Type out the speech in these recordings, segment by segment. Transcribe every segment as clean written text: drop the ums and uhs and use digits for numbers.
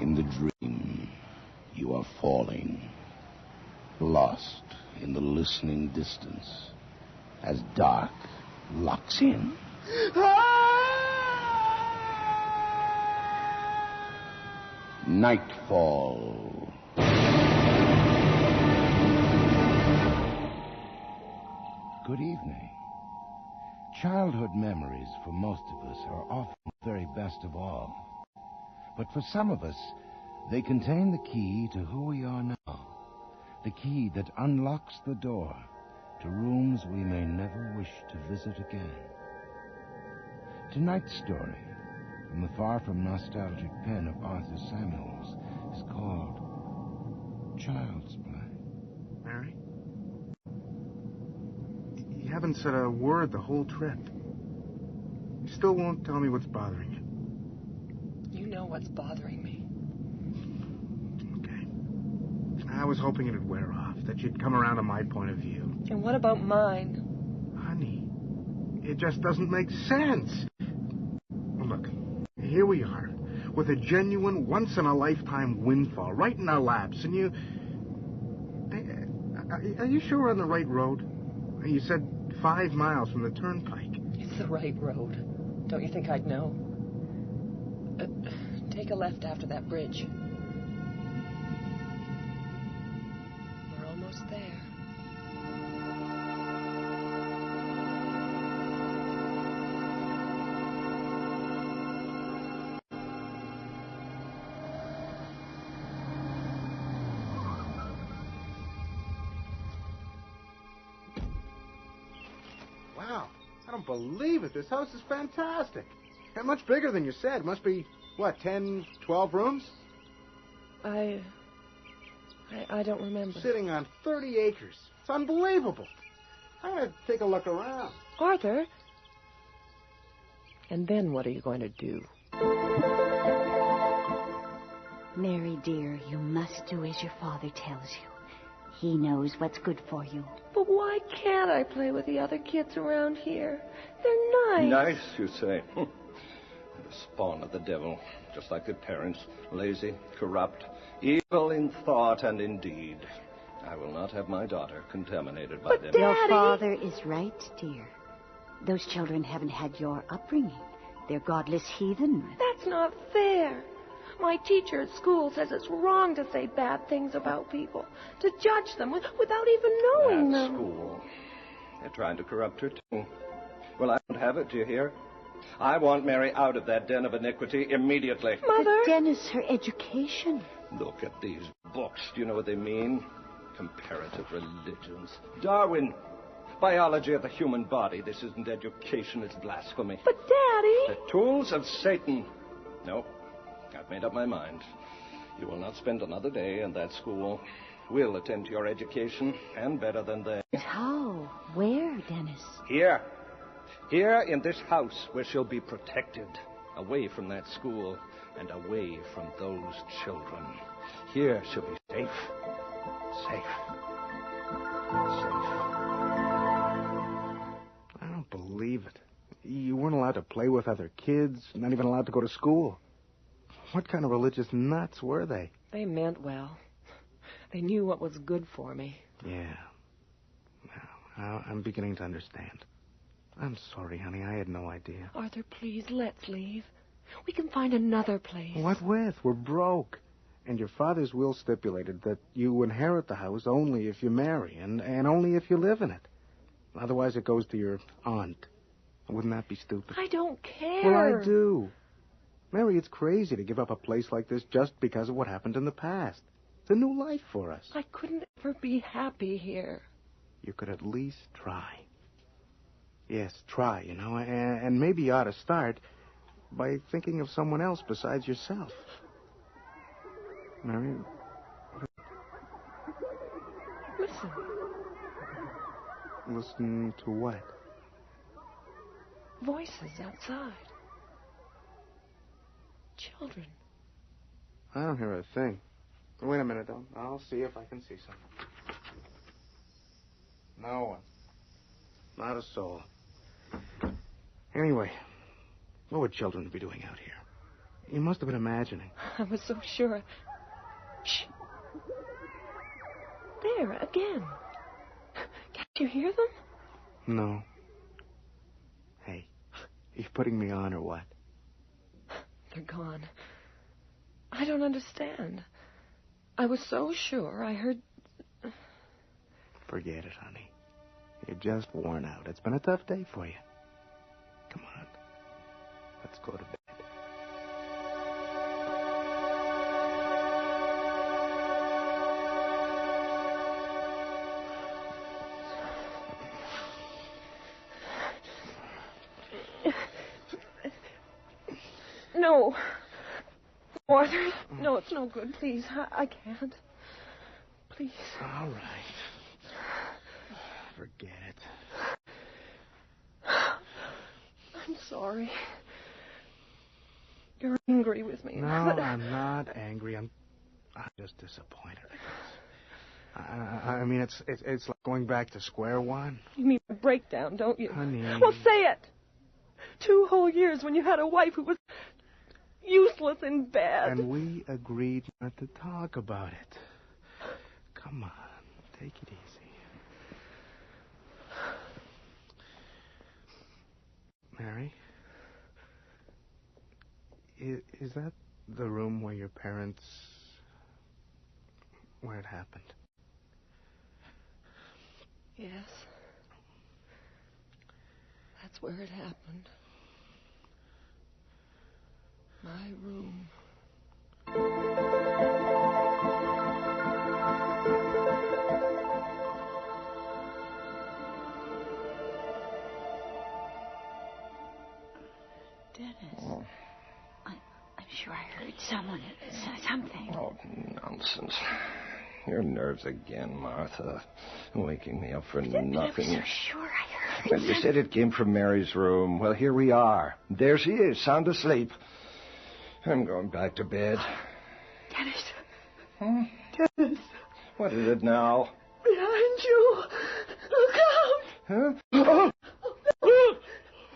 In the dream, you are falling, lost in the listening distance, as dark locks in. Nightfall. Good evening. Childhood memories for most of us are often the very best of all. But for some of us, they contain the key to who we are now. The key that unlocks the door to rooms we may never wish to visit again. Tonight's story, from the far-from-nostalgic pen of Arthur Samuels, is called Child's Play. Mary? You haven't said a word the whole trip. You still won't tell me what's bothering you. You know what's bothering me. Okay. I was hoping it'd wear off, that you'd come around to my point of view. And what about mine? Honey, it just doesn't make sense. Look, here we are, with a genuine, once-in-a-lifetime windfall right in our laps, and you... Are you sure we're on the right road? You said 5 miles from the turnpike. It's the right road. Don't you think I'd know? Take a left after that bridge. We're almost there. Wow, I don't believe it. This house is fantastic. And much bigger than you said. Must be, what, 10, 12 rooms? I don't remember. Sitting on 30 acres. It's unbelievable. I'm going to take a look around. Arthur? And then what are you going to do? Mary, dear, you must do as your father tells you. He knows what's good for you. But why can't I play with the other kids around here? They're nice. Nice, you say? The spawn of the devil, just like their parents. Lazy, corrupt, evil in thought and in deed. I will not have my daughter contaminated by them. Daddy! Your father is right, dear. Those children haven't had your upbringing. They're godless heathen. That's not fair. My teacher at school says it's wrong to say bad things about people, to judge them without even knowing At them. school. They're trying to corrupt her, too. Well, I don't have it, do you hear? I want Mary out of that den of iniquity immediately. Mother? But Dennis, her education. Look at these books. Do you know what they mean? Comparative religions. Darwin. Biology of the human body. This isn't education, it's blasphemy. But, Daddy... The tools of Satan. No, I've made up my mind. You will not spend another day in that school. We'll attend to your education, and better than they. How? Where, Dennis? Here. Here in this house where she'll be protected. Away from that school and away from those children. Here she'll be safe. Safe. Safe. I don't believe it. You weren't allowed to play with other kids, not even allowed to go to school. What kind of religious nuts were they? They meant well. They knew what was good for me. Yeah. Now, I'm beginning to understand. I'm sorry, honey. I had no idea. Arthur, please, let's leave. We can find another place. What with? We're broke. And your father's will stipulated that you inherit the house only if you marry, and only if you live in it. Otherwise, it goes to your aunt. Wouldn't that be stupid? I don't care. Well, I do. Mary, it's crazy to give up a place like this just because of what happened in the past. It's a new life for us. I couldn't ever be happy here. You could at least try. Yes, try, and maybe you ought to start by thinking of someone else besides yourself. Mary? Listen. Listen to what? Voices outside. Children. I don't hear a thing. Wait a minute, though. I'll see if I can see something. No one. Not a soul. Anyway, what would children be doing out here? You must have been imagining. I was so sure. Shh. There, again. Can't you hear them? No. Hey, you putting me on or what? They're gone. I don't understand. I was so sure I heard... Forget it, honey. You're just worn out. It's been a tough day for you. Come on. Let's go to bed. No. Arthur, no, it's no good. Please, I can't. Please. All right. Forget it. I'm sorry. You're angry with me. No, I'm not angry. I'm just disappointed, I guess. I mean, it's like going back to square one. You mean a breakdown, don't you? Honey. Well, say it. 2 whole years when you had a wife who was useless and bad. And we agreed not to talk about it. Come on, take it easy. Mary? Is that the room where your parents... where it happened? Yes. That's where it happened. My room. Dennis, I'm sure I heard someone say something. Oh, nonsense. Your nerves again, Martha. Waking me up for nothing. I'm so sure I heard Well, you said it came from Mary's room. Well, here we are. There she is, sound asleep. I'm going back to bed. Dennis. Huh? Dennis. What is it now? Behind you. Look out. Huh?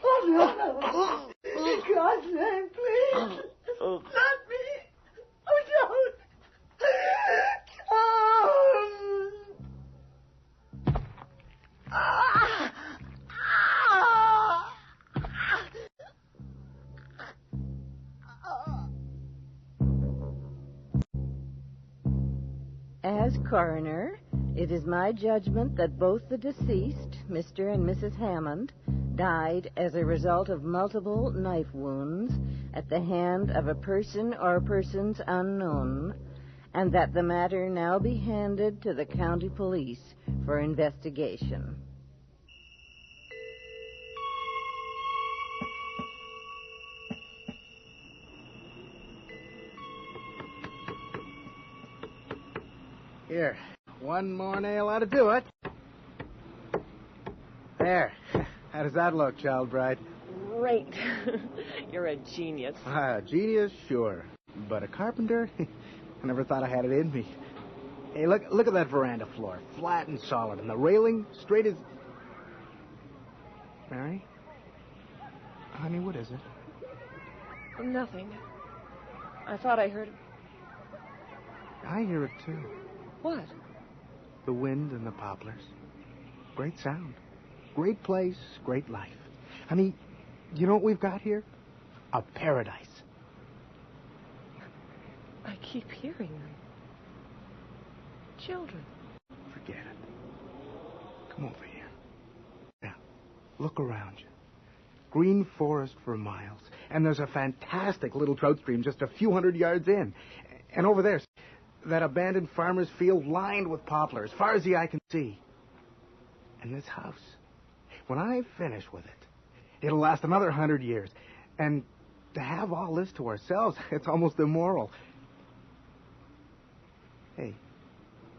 Oh, no. In God's name, please. Not me. Oh, don't. As coroner, it is my judgment that both the deceased, Mr. and Mrs. Hammond, died as a result of multiple knife wounds at the hand of a person or persons unknown, and that the matter now be handed to the county police for investigation. Here, one more nail ought to do it. There. How does that look, child bride? Great. You're a genius. Genius, sure. But a carpenter? I never thought I had it in me. Hey, look at that veranda floor. Flat and solid. And the railing straight as... Mary? Honey, what is it? Nothing. I thought I heard... I hear it, too. What? The wind and the poplars. Great sound. Great place, great life. Honey, you know what we've got here? A paradise. I keep hearing them. Children. Forget it. Come over here. Now, look around you. Green forest for miles. And there's a fantastic little trout stream just a few hundred yards in. And over there, that abandoned farmer's field lined with poplar as far as the eye can see. And this house, when I finish with it, it'll last another 100 years. And to have all this to ourselves, it's almost immoral. Hey,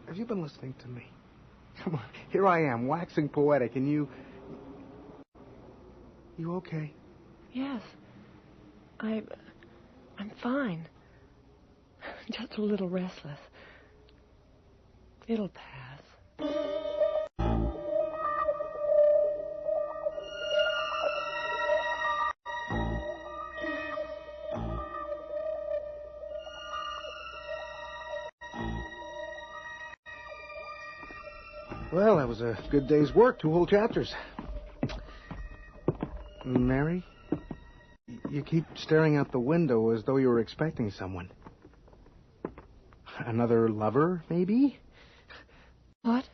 have you been listening to me? Come on, here I am, waxing poetic, and you... You okay? Yes. I'm fine. Just a little restless. It'll pass. Well, that was a good day's work. 2 whole chapters. Mary, you keep staring out the window as though you were expecting someone. Another lover, maybe? What?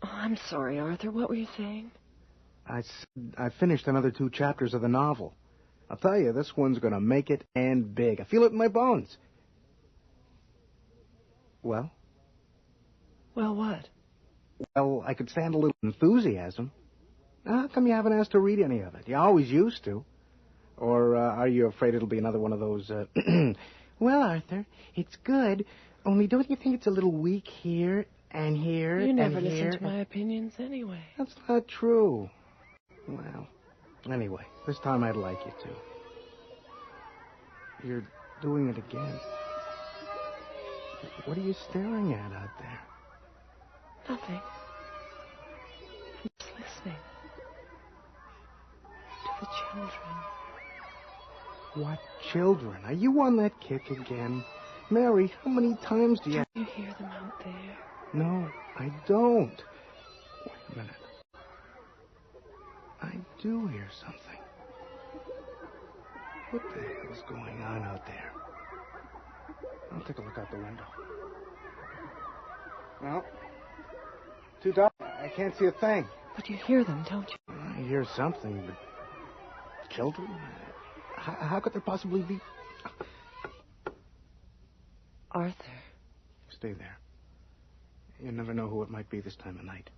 Oh, I'm sorry, Arthur. What were you saying? I finished another 2 chapters of the novel. I'll tell you, this one's going to make it and big. I feel it in my bones. Well? Well, what? Well, I could stand a little enthusiasm. How come you haven't asked to read any of it? You always used to. Or are you afraid it'll be another one of those, Well, Arthur, it's good, only don't you think it's a little weak here and here and here? You never listen to my opinions anyway. That's not true. Well, anyway, this time I'd like you to. You're doing it again. What are you staring at out there? Nothing. I'm just listening. To the children. What children? Are you on that kick again? Mary, how many times do you... Don't you hear them out there? No, I don't. Wait a minute. I do hear something. What the hell's going on out there? I'll take a look out the window. No. Too dark. I can't see a thing. But you hear them, don't you? I hear something, but... Children? How could there possibly be... Arthur. Stay there. You never know who it might be this time of night.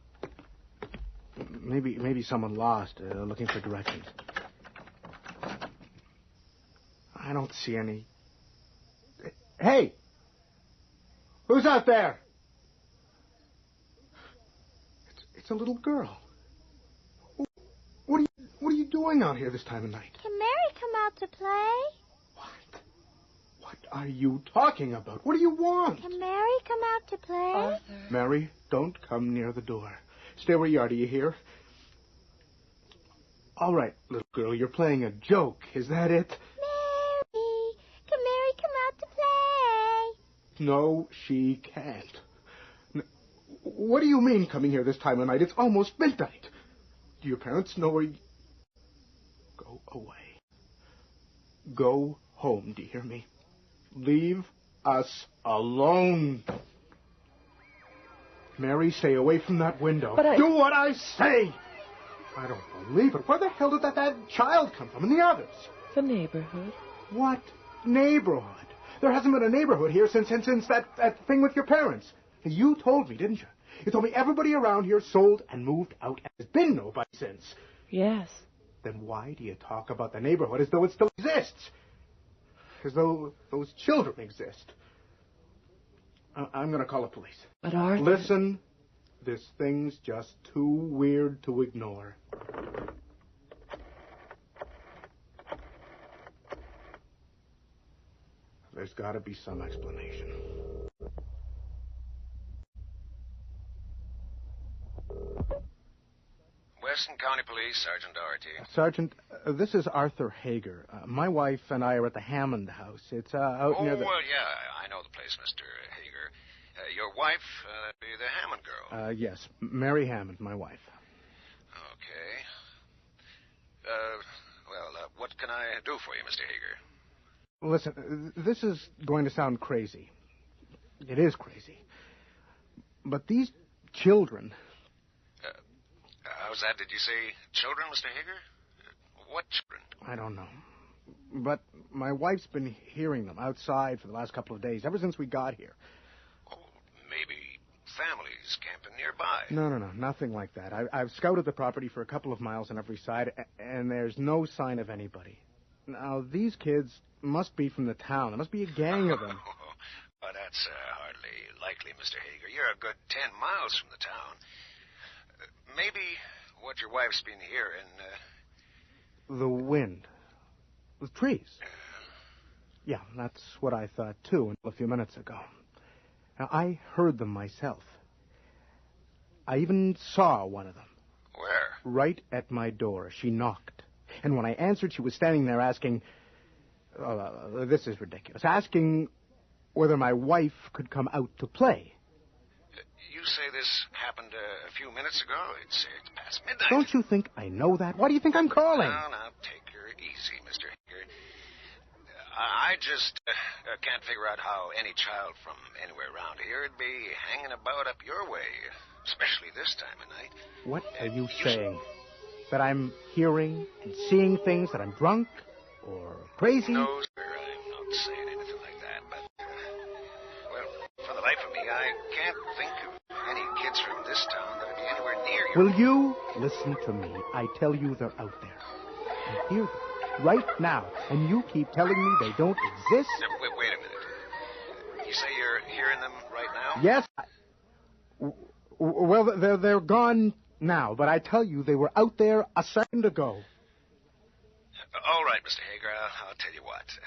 Maybe someone lost, looking for directions. I don't see any... Hey! Who's out there? It's a little girl. What are you doing out here this time of night? Can Mary come out to play? What are you talking about? What do you want? Can Mary come out to play? Arthur. Mary, don't come near the door. Stay where you are, do you hear? All right, little girl, you're playing a joke. Is that it? Mary, can Mary come out to play? No, she can't. What do you mean coming here this time of night? It's almost midnight. Do your parents know where you... Go away. Go home, do you hear me? Leave us alone. Mary, stay away from that window. But Do what I say! I don't believe it. Where the hell did that child come from and the others? The neighborhood. What neighborhood? There hasn't been a neighborhood here since that thing with your parents. You told me, didn't you? You told me everybody around here sold and moved out, and there's been nobody since. Yes. Then why do you talk about the neighborhood as though it still exists? As though those children exist. I'm going to call the police. But Arthur... Listen, this thing's just too weird to ignore. There's got to be some explanation. Weston County Police, Sergeant Doherty. Sergeant, this is Arthur Hager. My wife and I are at the Hammond house. It's out near the... Oh, well, yeah, I know the place, Mr. Hager. Your wife, be the Hammond girl. Yes, Mary Hammond, my wife. Okay. What can I do for you, Mr. Hager? Listen, this is going to sound crazy. It is crazy. But these children... how's that? Did you say children, Mr. Hager? What children? I don't know. But my wife's been hearing them outside for the last couple of days, ever since we got here. Oh, maybe families camping nearby. No, nothing like that. I've scouted the property for a couple of miles on every side, and there's no sign of anybody. Now, these kids must be from the town. There must be a gang of them. Oh, that's hardly likely, Mr. Hager. You're a good 10 miles from the town. Maybe what your wife's been hearing... The wind. The trees. Yeah, that's what I thought, too, until a few minutes ago. Now, I heard them myself. I even saw one of them. Where? Right at my door. She knocked. And when I answered, she was standing there asking... this is ridiculous. Asking whether my wife could come out to play. You say this happened a few minutes ago? It's past midnight. Don't you think I know that? Why do you think I'm calling? Now, take her easy, Mr. Hager. I just can't figure out how any child from anywhere around here would be hanging about up your way, especially this time of night. What are you saying? That I'm hearing and seeing things, that I'm drunk or crazy? No, sir, I'm not saying anything like that, but, well, for the life of me, I can't think of any kids from this town that would be anywhere near you. Will you listen to me? I tell you they're out there. I hear them right now, and you keep telling me they don't exist? Wait a minute. You say you're hearing them right now? Yes. Well, they're gone now, but I tell you they were out there a second ago. All right, Mr. Hager, I'll tell you what.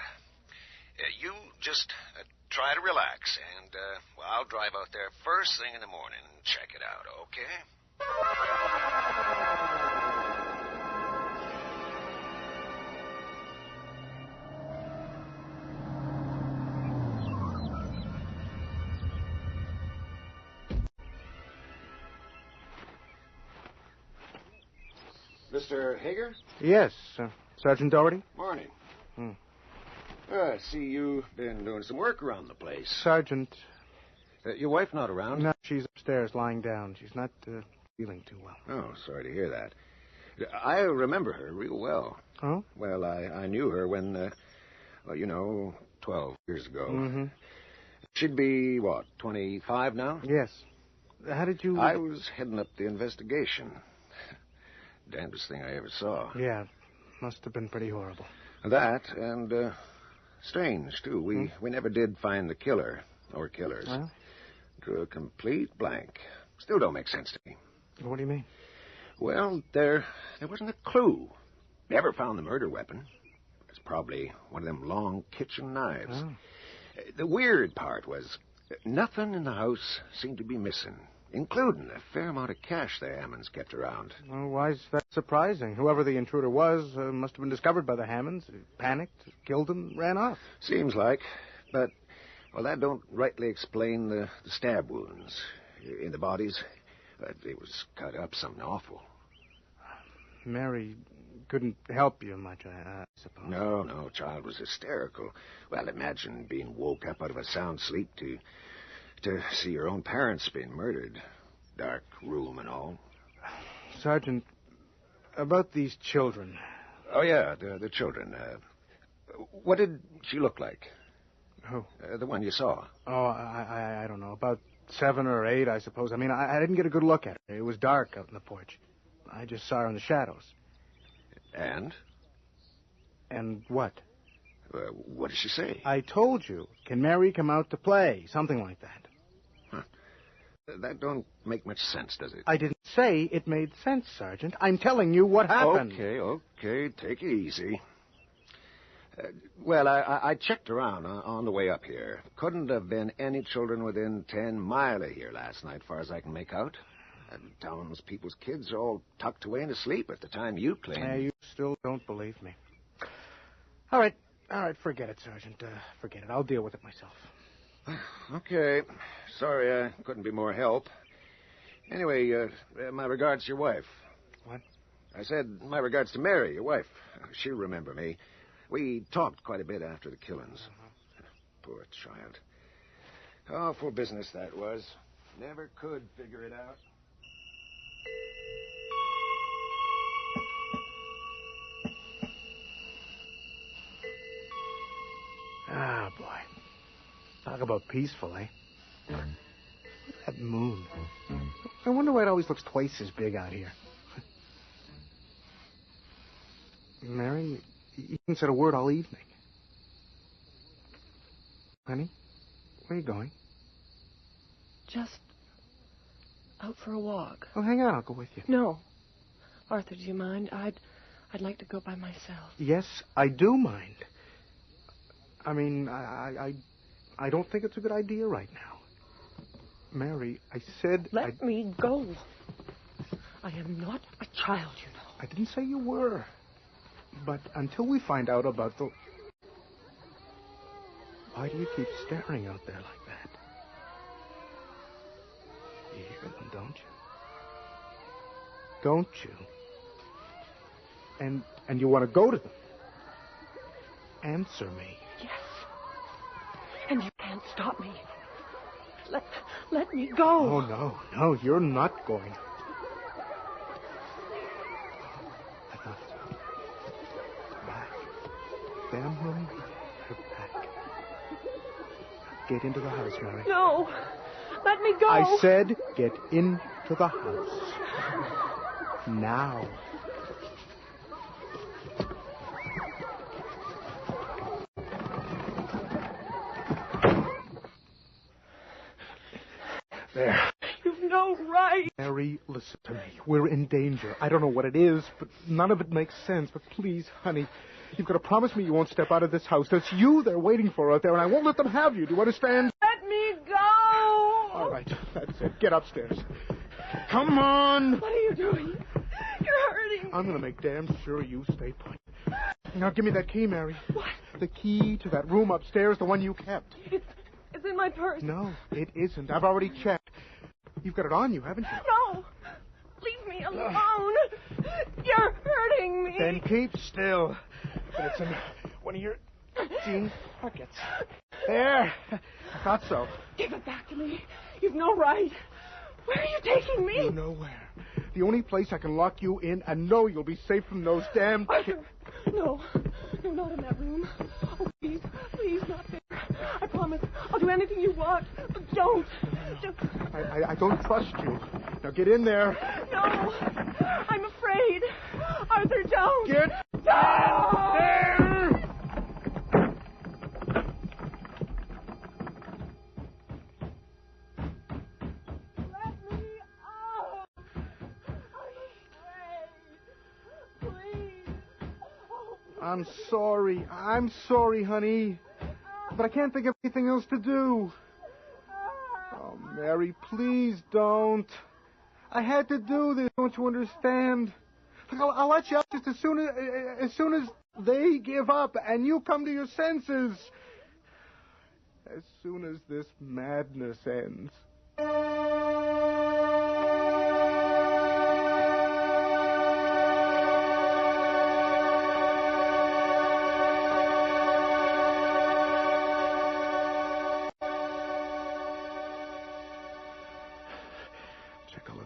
You just try to relax, and I'll drive out there first thing in the morning and check it out, okay? Mr. Hager? Yes, Sergeant Doherty? Morning. I see you've been doing some work around the place. Sergeant. Your wife not around? No, she's upstairs lying down. She's not feeling too well. Oh, sorry to hear that. I remember her real well. Oh? Well, I knew her when, 12 years ago. Mm-hmm. She'd be, 25 now? Yes. How did you... I was heading up the investigation. Damnedest thing I ever saw. Yeah, must have been pretty horrible. That, and strange, too. We never did find the killer, or killers. Well? Drew a complete blank. Still don't make sense to me. What do you mean? Well, there wasn't a clue. Never found the murder weapon. It's probably one of them long kitchen knives. Oh. The weird part was nothing in the house seemed to be missing, including a fair amount of cash the Hammonds kept around. Well, why is that surprising? Whoever the intruder was must have been discovered by the Hammonds, panicked, killed them, ran off. Seems like. But, that don't rightly explain the stab wounds in the bodies. They was cut up something awful. Mary couldn't help you much, I suppose. No, child was hysterical. Well, imagine being woke up out of a sound sleep to see your own parents being murdered. Dark room and all. Sergeant, about these children. Oh, yeah, the children. What did she look like? Who? The one you saw. Oh, I don't know. About 7 or 8, I suppose. I mean, I didn't get a good look at her. It was dark out in the porch. I just saw her in the shadows. And? And what? What did she say? I told you. Can Mary come out to play? Something like that. Huh. That don't make much sense, does it? I didn't say it made sense, Sergeant. I'm telling you what happened. Okay. Take it easy. I checked around on the way up here. Couldn't have been any children within 10 miles of here last night, far as I can make out. And townspeople's kids are all tucked away and asleep at the time you claimed. You still don't believe me. All right, forget it, Sergeant. Forget it. I'll deal with it myself. Okay. Sorry I couldn't be more help. Anyway, my regards to your wife. What? I said my regards to Mary, your wife. She'll remember me. We talked quite a bit after the killings. Poor child. Awful business that was. Never could figure it out. Ah, boy. Talk about peaceful, eh? Look at that moon. I wonder why it always looks twice as big out here. Mary, you haven't said a word all evening. Honey, where are you going? Just out for a walk. Oh, hang on, I'll go with you. No. Arthur, do you mind? I'd like to go by myself. Yes, I do mind. I mean, I don't think it's a good idea right now. Mary, I said... Let me go. I am not a child, you know. I didn't say you were. But until we find out about the... Why do you keep staring out there like that? don't you? Don't you? And you want to go to them? Answer me. Yes. And you can't stop me. Let me go. Oh, no, you're not going. I thought so. Back. Them are back. Get into the house, Mary. No. Let me go. I said get into the house. Now. There. You've no right. Mary, listen to me. We're in danger. I don't know what it is, but none of it makes sense. But please, honey, you've got to promise me you won't step out of this house. There's you they're waiting for out there, and I won't let them have you. Do you understand? Let me go. All right, that's it. Get upstairs. Come on. What are you doing? You're hurting me. I'm going to make damn sure you stay put. Now, give me that key, Mary. What? The key to that room upstairs, the one you kept. It's in my purse. No, it isn't. I've already checked. You've got it on you, haven't you? No. Leave me alone. You're hurting me. Then keep still. It's in one of your jeans pockets. There. I thought so. Give it back to me. You've no right. Where are you taking me? You're nowhere. The only place I can lock you in and know you'll be safe from those damn... Arthur, no. No, not in that room. Oh, please, not there. I promise. I'll do anything you want. But don't. I don't trust you. Now get in there. No. I'm afraid. Arthur, don't. Get down there! Let me out. I'm afraid. Please. Oh, I'm sorry, honey. But I can't think of anything else to do. Oh, Mary, please don't. I had to do this, don't you understand? Look, I'll let you out just as soon as they give up and you come to your senses. As soon as this madness ends.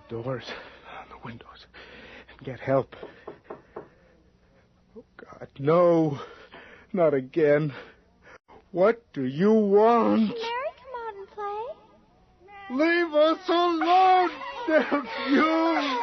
Doors, the windows, and get help. Oh, God, no. Not again. What do you want? Mary, come out and play. Leave us alone, damn you!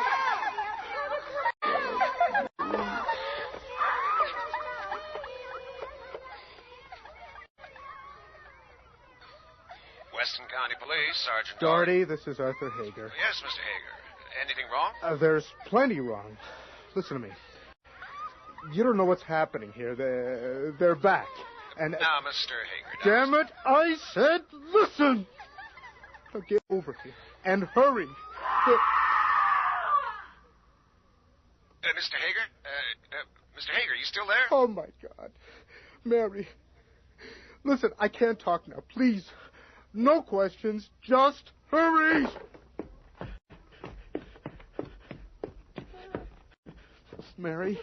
Weston County Police, Sergeant Doherty, this is Arthur Hager. Yes, Mr. Hager. Anything wrong? There's plenty wrong. Listen to me. You don't know what's happening here. They're back. And Now, Mr. Hager. damn it, I said listen. Now get over here and hurry. Mr. Hager? Mr. Hager, you still there? Oh, my God. Mary. Listen, I can't talk now. Please. No questions. Just hurry. Mary.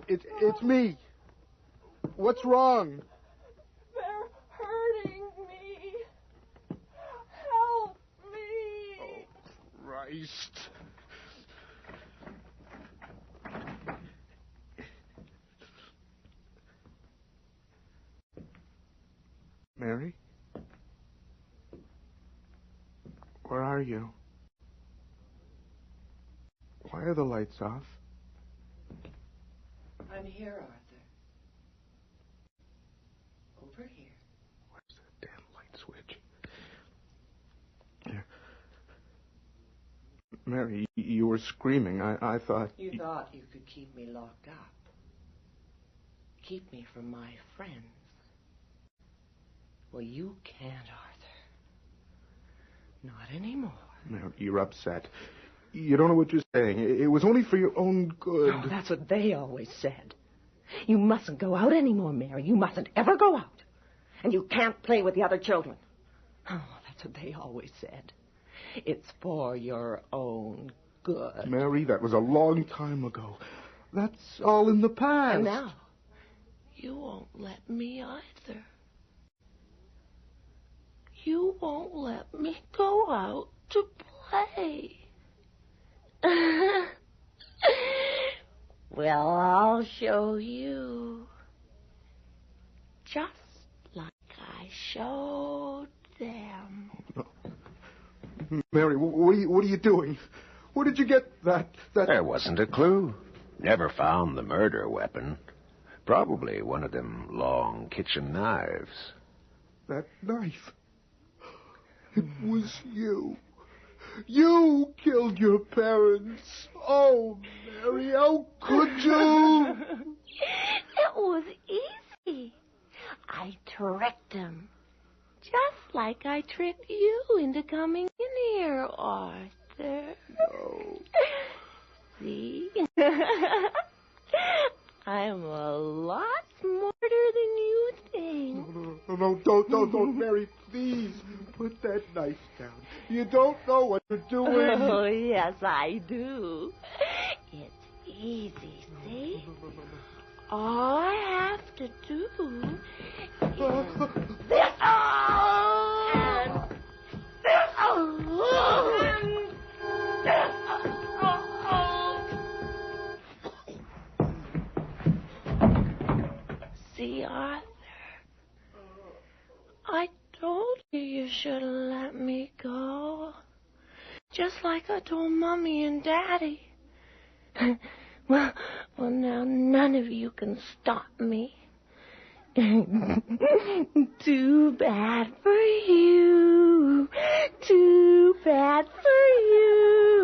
It's me. What's wrong? They're hurting me. Help me. Oh, Christ. Mary? Where are you? Why are the lights off? I'm here, Arthur. Over here. Where's that damn light switch? Here. Mary, you were screaming. I thought... You thought you could keep me locked up. Keep me from my friends. Well, you can't, Arthur. Not anymore. Mary, you're upset. You don't know what you're saying. It was only for your own good. Oh, that's what they always said. You mustn't go out anymore, Mary. You mustn't ever go out. And you can't play with the other children. Oh, that's what they always said. It's for your own good. Mary, that was a long time ago. That's all in the past. And now, you won't let me either. You won't let me go out to play. Well, I'll show you. Just like I showed them. No. Mary, what are you doing? Where did you get that? There wasn't a clue. Never found the murder weapon. Probably one of them long kitchen knives. That knife. It was you. You killed your parents. Oh, Mary, how could you? It was easy. I tricked him. Just like I tricked you into coming in here, Arthur. No. See? I'm a lot smarter than you think. No, don't, Mary, please. Put that knife down. You don't know what you're doing. Oh, yes, I do. It's easy, see? All I have to do is this. And this. And this. See, Arthur? I told you you should have let me go. Just like I told Mommy and Daddy. Well, now none of you can stop me. Too bad for you. Too bad for you.